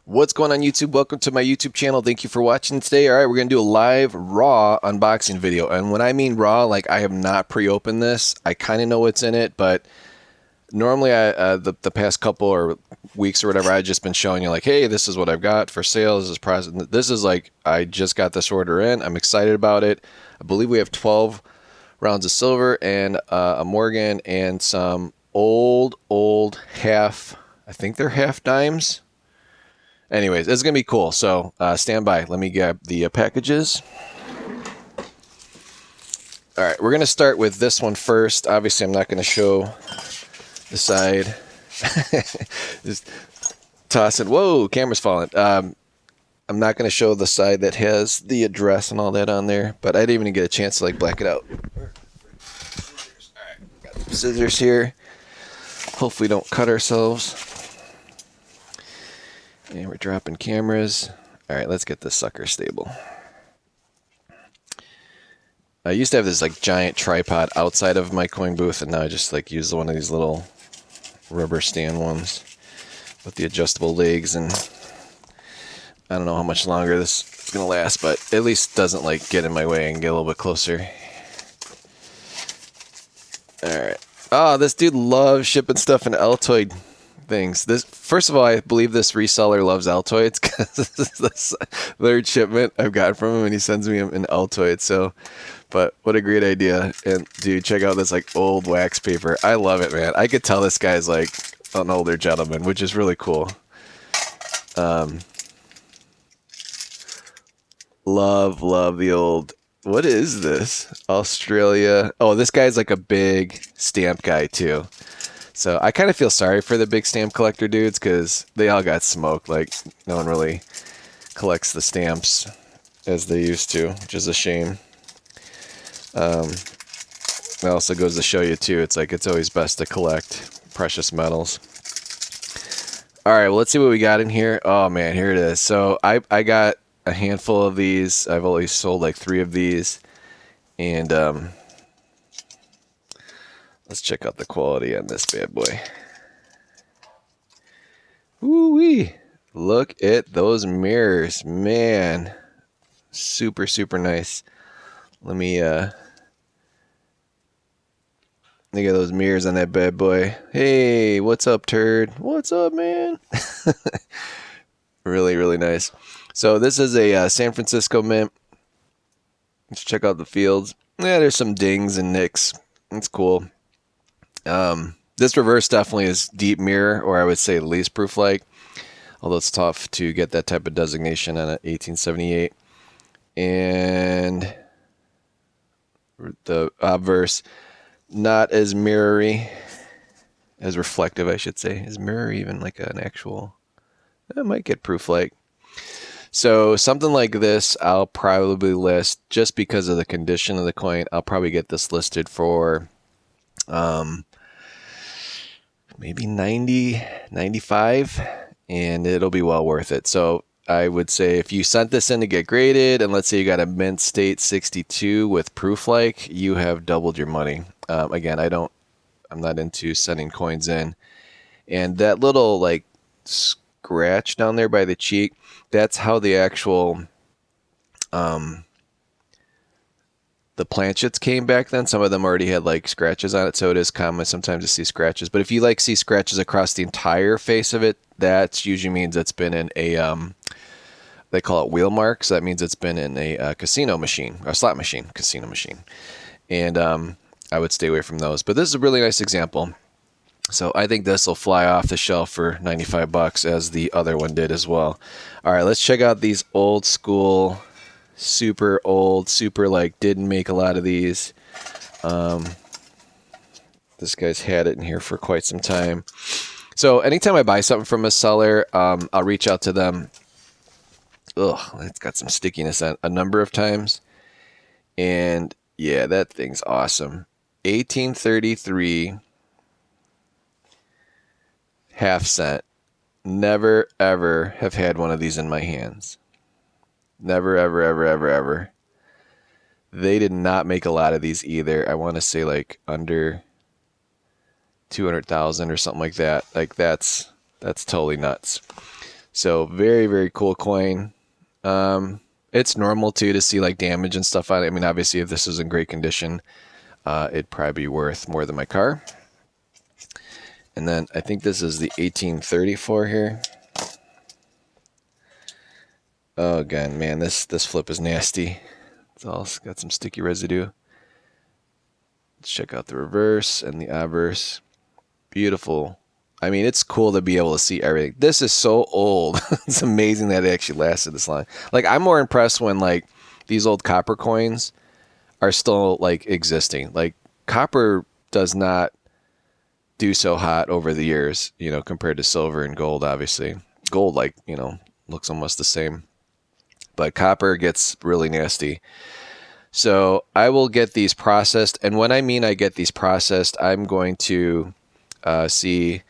What's going on, YouTube? Welcome to my YouTube channel. Thank you for watching today. All right, we're going to do a live raw unboxing video. And when I mean raw, like I have not pre-opened this. I kind of know what's in it, but normally the past couple or weeks or whatever, I've just been showing you like, hey, this is what I've got for sale. This is price. This is like, I just got this order in. I'm excited about it. I believe we have 12 rounds of silver and a Morgan and some old half, I think they're half dimes. Anyways, it's going to be cool, so stand by. Let me grab the packages. All right, we're going to start with this one first. Obviously, I'm not going to show the side. Just toss it. Whoa, camera's falling. I'm not going to show the side that has the address and all that on there, but I didn't even get a chance to like black it out. All right, got some scissors here. Hopefully don't cut ourselves. And we're dropping cameras. All right, let's get this sucker stable. I used to have this like giant tripod outside of my coin booth, and now I just like use one of these little rubber stand ones with the adjustable legs, and I don't know how much longer this is gonna last, but at least doesn't like get in my way and get a little bit closer. All right. Oh, this dude loves shipping stuff in Altoid things. This, first of all, I believe this reseller loves Altoids because this is the third shipment I've got from him, and he sends me an Altoid. So, but what a great idea! And dude, check out this like old wax paper. I love it, man. I could tell this guy's like an older gentleman, which is really cool. Love the old. What is this? Australia. Oh, this guy's like a big stamp guy too. So I kind of feel sorry for the big stamp collector dudes because they all got smoked. Like no one really collects the stamps as they used to, which is a shame. It also goes to show you too, it's like it's always best to collect precious metals. All right, well, let's see what we got in here. Oh man, here it is. So I got a handful of these. I've only sold like 3 of these, and let's check out the quality on this bad boy. Woo-wee. Look at those mirrors, man. Super nice. Let me look at those mirrors on that bad boy. Hey, what's up, turd? What's up, man? Really nice. So this is a San Francisco mint. Let's check out the fields. Yeah, there's some dings and nicks. That's cool. This reverse definitely is deep mirror, or I would say least proof like, although it's tough to get that type of designation on an 1878. And the obverse, not as mirrory, as reflective, I should say. Is mirror even like an actual? It might get proof like. So something like this, I'll probably list just because of the condition of the coin. I'll probably get this listed for maybe 90, 95, and it'll be well worth it. So I would say if you sent this in to get graded, and let's say you got a mint state 62 with proof like, you have doubled your money. Again, I'm not into sending coins in. And that little like scratch down there by the cheek, that's how the actual the planchets came back then. Some of them already had like scratches on it, so it is common sometimes to see scratches. But if you like see scratches across the entire face of it, that usually means it's been in a they call it wheel mark, so that means it's been in a casino machine, or slot machine, casino machine. And I would stay away from those. But this is a really nice example. So I think this will fly off the shelf for 95 bucks, as the other one did as well. All right, let's check out these old school, super old, super like didn't make a lot of these. This guy's had it in here for quite some time. So anytime I buy something from a seller, I'll reach out to them. Ugh, it's got some stickiness on a number of times. And yeah, that thing's awesome. 1833 half cent. Never ever have had one of these in my hands. Never ever. They did not make a lot of these either. I want to say like under 200,000 or something like that. Like that's totally nuts. So very, very cool coin. It's normal too to see like damage and stuff on it. I mean, obviously, if this was in great condition, it'd probably be worth more than my car. And then I think this is the 1834 here. Oh, again, man, this flip is nasty. It's all got some sticky residue. Let's check out the reverse and the obverse. Beautiful. I mean, it's cool to be able to see everything. This is so old. It's amazing that it actually lasted this long. Like, I'm more impressed when like these old copper coins are still like existing. Like, copper does not do so hot over the years, you know, compared to silver and gold, obviously. Gold, like, you know, looks almost the same. But copper gets really nasty. So I will get these processed. And when I mean I get these processed, I'm going to see,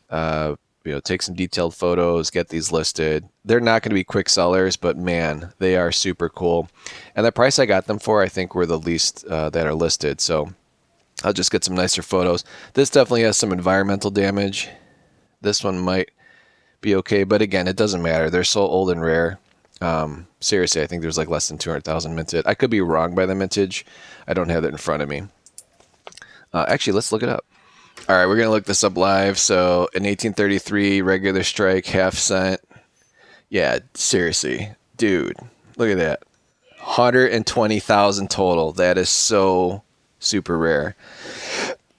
take some detailed photos, get these listed. They're not going to be quick sellers, but man, they are super cool. And the price I got them for, I think, were the least that are listed. So I'll just get some nicer photos. This definitely has some environmental damage. This one might be okay, but again, it doesn't matter. They're so old and rare. Seriously, I think there's like less than 200,000 minted. I could be wrong by the mintage. I don't have it in front of me. Actually, let's look it up. All right, we're going to look this up live. So in 1833, regular strike, half cent. Yeah, seriously. Dude, look at that. 120,000 total. That is so super rare.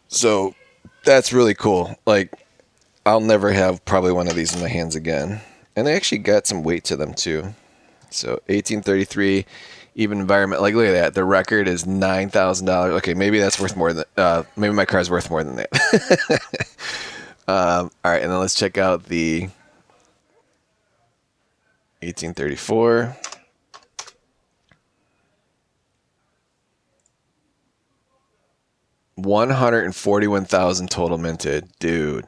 So that's really cool. Like, I'll never have probably one of these in my hands again. And they actually got some weight to them too. So 1833, even environment. Like, look at that. The record is $9,000. Okay, maybe that's worth more than. Maybe my car's worth more than that. All right, and then let's check out the 1834. $141,000 total minted. Dude,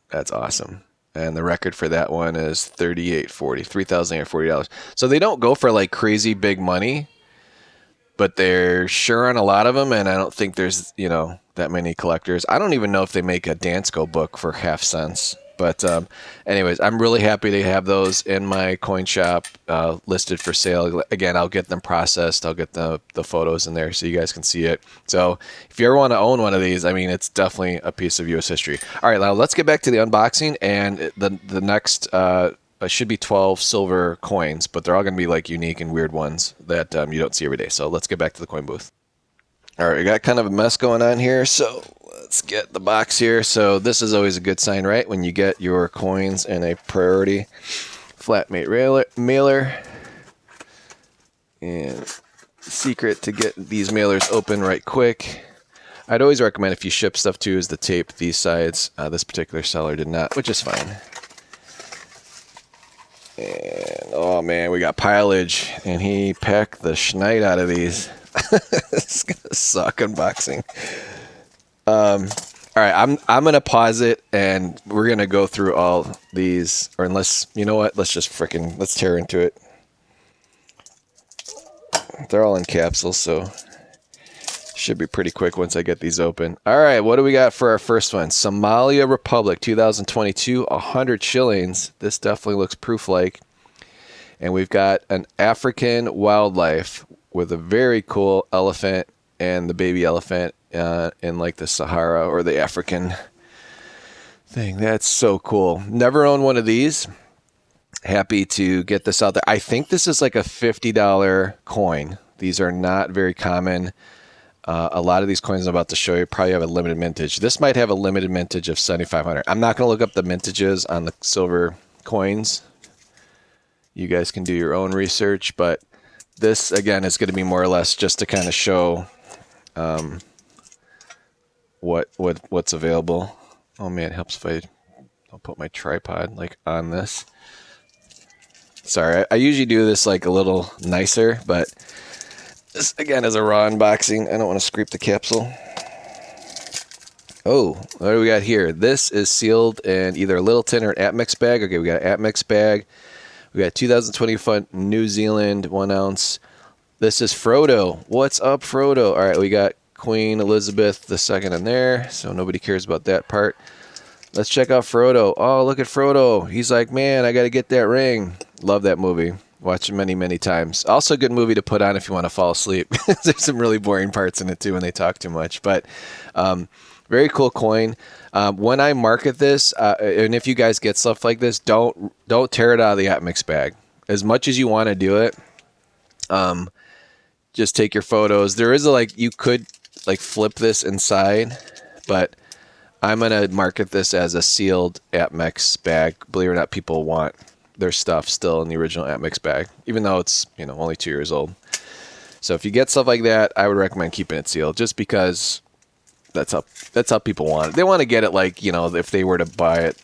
that's awesome. And the record for that one is $3,840. So they don't go for like crazy big money, but they're sure on a lot of them. And I don't think there's, that many collectors. I don't even know if they make a Dansko book for half cents. But anyways, I'm really happy to have those in my coin shop listed for sale. Again, I'll get them processed. I'll get the photos in there so you guys can see it. So if you ever want to own one of these, I mean, it's definitely a piece of U.S. history. All right, now let's get back to the unboxing. And the next should be 12 silver coins, but they're all going to be like unique and weird ones that you don't see every day. So let's get back to the coin booth. All right, we got kind of a mess going on here, so let's get the box here. So this is always a good sign, right? When you get your coins in a priority flatmate mailer. And secret to get these mailers open right quick. I'd always recommend, if you ship stuff too, is to tape these sides. This particular seller did not, which is fine. And oh man, we got pileage, and he packed the schneid out of these. It's gonna suck unboxing. All right, I'm gonna pause it, and we're gonna go through all these, or unless, you know what? Let's tear into it. They're all in capsules, so should be pretty quick once I get these open. All right, what do we got for our first one? Somalia Republic 2022, 100 shillings. This definitely looks proof-like. And we've got an African wildlife with a very cool elephant and the baby elephant in like the Sahara or the African thing. That's so cool. Never owned one of these. Happy to get this out there. I think this is like a $50 coin. These are not very common. A lot of these coins I'm about to show you probably have a limited mintage. This might have a limited mintage of 7,500. I'm not going to look up the mintages on the silver coins. You guys can do your own research, but this, again, is going to be more or less just to kind of show what's available. Oh man, it helps if I'll put my tripod like on this. Sorry, I usually do this like a little nicer, but this again is a raw unboxing. I don't want to scrape the capsule. Oh, what do we got here? This is sealed in either a little tin or an at-mix bag. Okay, we got an at-mix bag. We got 2020 New Zealand 1 ounce. This is Frodo. What's up, Frodo? All right, we got Queen Elizabeth II in there, so nobody cares about that part. Let's check out Frodo. Oh, look at Frodo. He's like, man, I got to get that ring. Love that movie. Watched it many, many times. Also a good movie to put on if you want to fall asleep. There's some really boring parts in it too when they talk too much. But very cool coin. When I market this, and if you guys get stuff like this, don't tear it out of the AppMix bag. As much as you want to do it, just take your photos. There is you could flip this inside, but I'm going to market this as a sealed AppMix bag. Believe it or not, people want their stuff still in the original AppMix bag, even though it's, only 2 years old. So if you get stuff like that, I would recommend keeping it sealed, just because that's how people want it. They want to get it if they were to buy it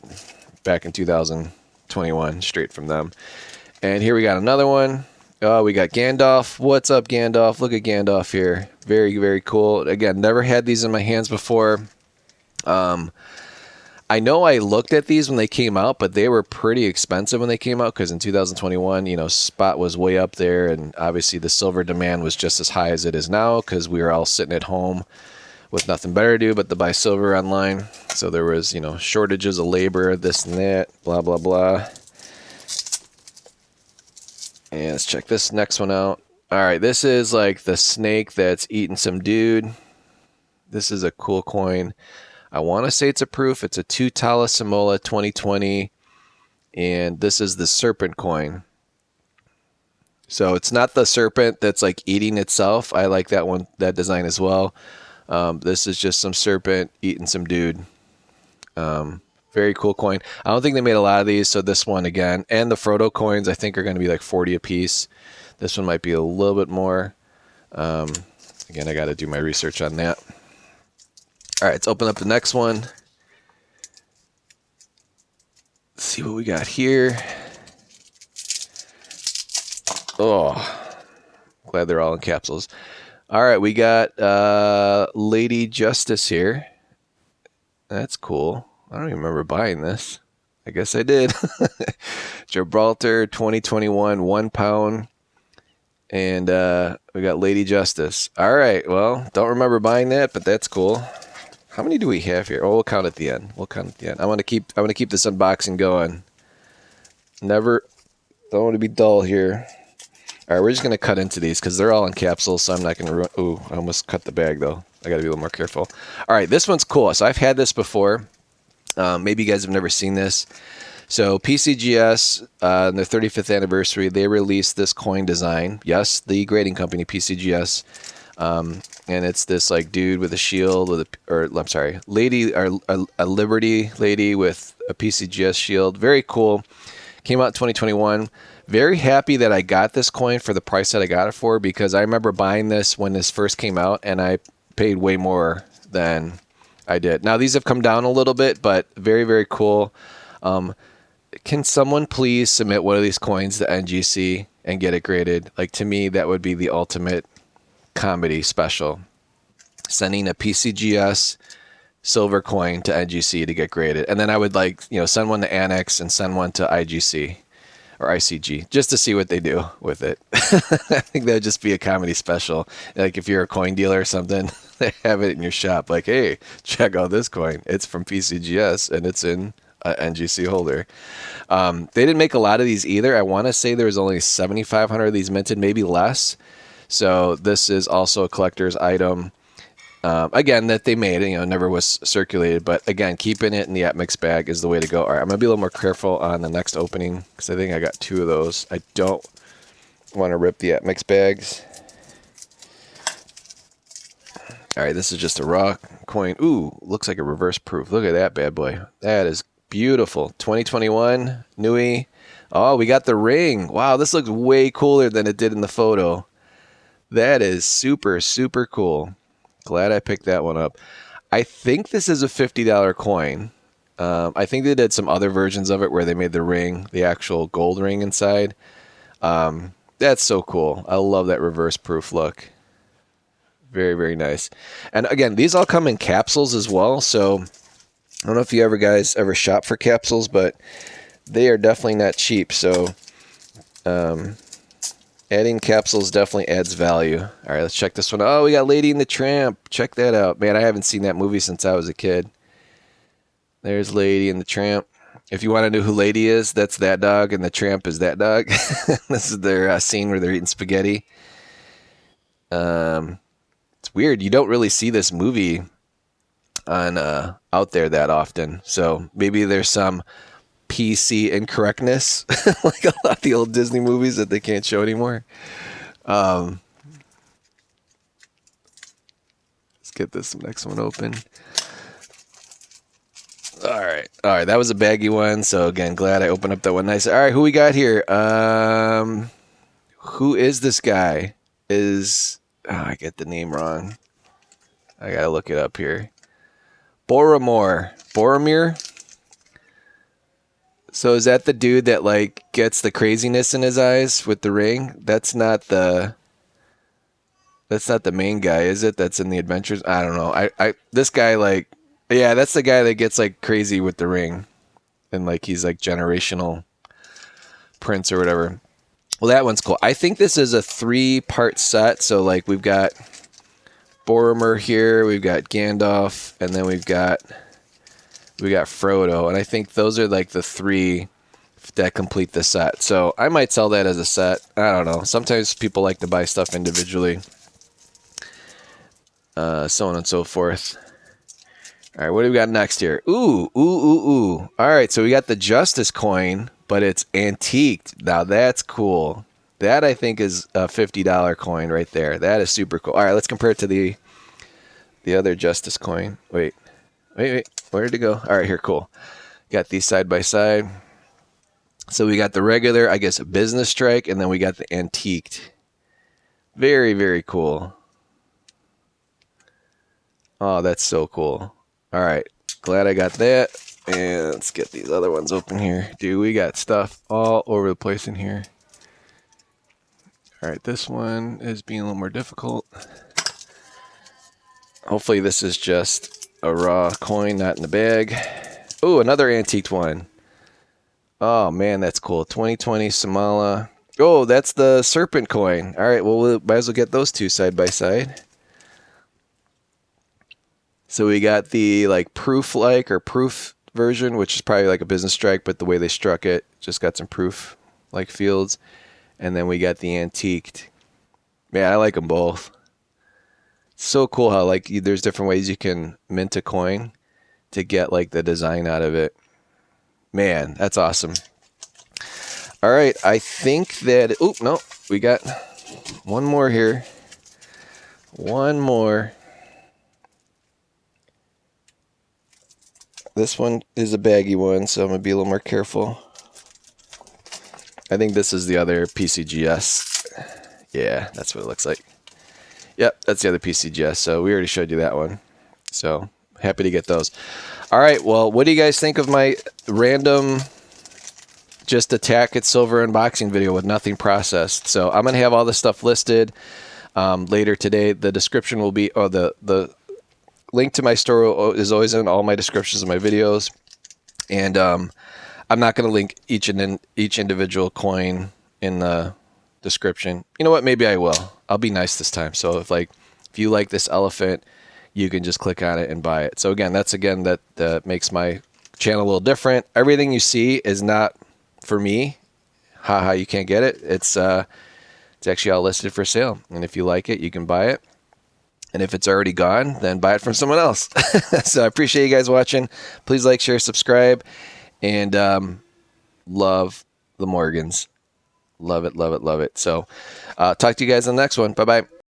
back in 2021 straight from them. And here we got another one. Oh, we got Gandalf. What's up, Gandalf? Look at Gandalf here. Very, very cool. Again, never had these in my hands before. I know I looked at these when they came out, but they were pretty expensive when they came out, because in 2021, spot was way up there, and obviously the silver demand was just as high as it is now, because we were all sitting at home with nothing better to do but to buy silver online. So there was, shortages of labor, this and that, blah, blah, blah. And let's check this next one out. All right, this is like the snake that's eating some dude. This is a cool coin. I want to say it's a proof. It's a 2 Tala Samola 2020, and this is the Serpent Coin. So it's not the serpent that's like eating itself. I like that one, that design as well. This is just some serpent eating some dude. Very cool coin. I don't think they made a lot of these, so this one again. And the Frodo coins I think are going to be like 40 a piece. This one might be a little bit more. Again, I got to do my research on that. All right, let's open up the next one. Let's see what we got here. Oh, glad they're all in capsules. All right, we got Lady Justice here. That's cool. I don't even remember buying this. I guess I did. Gibraltar 2021, 1 pound. And we got Lady Justice. All right, well, don't remember buying that, but that's cool. How many do we have here? Oh, we'll count at the end. I want to keep this unboxing going. Don't want to be dull here. All right, we're just going to cut into these because they're all in capsules, so I'm not going to... Ooh, I almost cut the bag, though. I got to be a little more careful. All right, this one's cool. So I've had this before. Maybe you guys have never seen this. So PCGS, on their 35th anniversary, they released this coin design. Yes, the grading company, PCGS. And it's this dude with a shield lady, or a Liberty lady with a PCGS shield. Very cool. Came out in 2021. Very happy that I got this coin for the price that I got it for, because I remember buying this when this first came out and I paid way more than I did. Now these have come down a little bit, but very, very cool. Can someone please submit one of these coins to NGC and get it graded? To me, that would be the ultimate comedy special. Sending a PCGS silver coin to NGC to get graded. And then I would send one to Annex and send one to IGC or ICG just to see what they do with it. I think that would just be a comedy special. If you're a coin dealer or something, they have it in your shop. Hey, check out this coin. It's from PCGS and it's in an NGC holder. They didn't make a lot of these either. I want to say there was only 7,500 of these minted, maybe less. So this is also a collector's item. Again, that they made, never was circulated. But again, keeping it in the AppMix bag is the way to go. All right, I'm going to be a little more careful on the next opening because I think I got 2 of those. I don't want to rip the AppMix bags. All right, this is just a raw coin. Ooh, looks like a reverse proof. Look at that bad boy. That is beautiful. 2021, Nui. Oh, we got the ring. Wow, this looks way cooler than it did in the photo. That is super, super cool. Glad I picked that one up. I think this is a $50 coin. I think they did some other versions of it where they made the ring, the actual gold ring inside. That's so cool. I love that reverse proof look. Very, very nice. And again, these all come in capsules as well. So I don't know if you guys ever shop for capsules, but they are definitely not cheap. So adding capsules definitely adds value. All right, let's check this one. Oh, we got Lady and the Tramp. Check that out. Man, I haven't seen that movie since I was a kid. There's Lady and the Tramp. If you want to know who Lady is, that's that dog, and the Tramp is that dog. This is their scene where they're eating spaghetti. It's weird. You don't really see this movie on out there that often. So maybe there's some PC incorrectness, like a lot of the old Disney movies that they can't show anymore. Let's get this next one open. All right. That was a baggy one. So again, glad I opened up that one nice. All right, who we got here? Who is this guy? I get the name wrong. I gotta look it up here. Boromir. So is that the dude that like gets the craziness in his eyes with the ring? That's not the main guy, is it? That's in the adventures. I don't know. This guy like. Yeah, that's the guy that gets like crazy with the ring, and like he's like generational prince or whatever. Well, that one's cool. I think this is a 3-part set. So like we've got Boromir here, we've got Gandalf, and then we got Frodo, and I think those are like the 3 that complete the set. So I might sell that as a set. I don't know. Sometimes people like to buy stuff individually, so on and so forth. All right, what do we got next here? Ooh. All right, so we got the Justice Coin, but it's antiqued. Now that's cool. That I think is a $50 coin right there. That is super cool. All right, let's compare it to the other Justice Coin. Wait. Where did it go? All right, here, cool. Got these side by side. So we got the regular, I guess, business strike, and then we got the antiqued. Very, very cool. Oh, that's so cool. All right, glad I got that. And let's get these other ones open here. Dude, we got stuff all over the place in here. All right, this one is being a little more difficult. Hopefully this is just a raw coin, not in the bag. Oh, another antiqued one. Oh, man, that's cool. 2020 Somalia. Oh, that's the Serpent Coin. All right, well, we might as well get those two side by side. So we got the like proof version, which is probably like a business strike, but the way they struck it just got some proof like fields. And then we got the antiqued. Man, I like them both. It's so cool how like there's different ways you can mint a coin to get like the design out of it. Man, that's awesome. All right, I think that, oh, no, we got one more here. One more. This one is a baggy one, so I'm going to be a little more careful. I think this is the other PCGS. Yeah, that's what it looks like. Yep, that's the other PCGS, so we already showed you that one. So, happy to get those. All right, well, what do you guys think of my random just attack at silver unboxing video with nothing processed? So, I'm going to have all this stuff listed later today. The description will be, the link to my store is always in all my descriptions of my videos, and I'm not going to link each individual coin in the description. You know what? Maybe I will. I'll be nice this time. So if you like this elephant, you can just click on it and buy it. So again, that makes my channel a little different. Everything you see is not for me. Haha, you can't get it. It's actually all listed for sale, and if you like it, you can buy it. And if it's already gone, then buy it from someone else. So I appreciate you guys watching. Please like, share, subscribe. And love the Morgans. Love it, love it, love it. So talk to you guys on the next one. Bye-bye.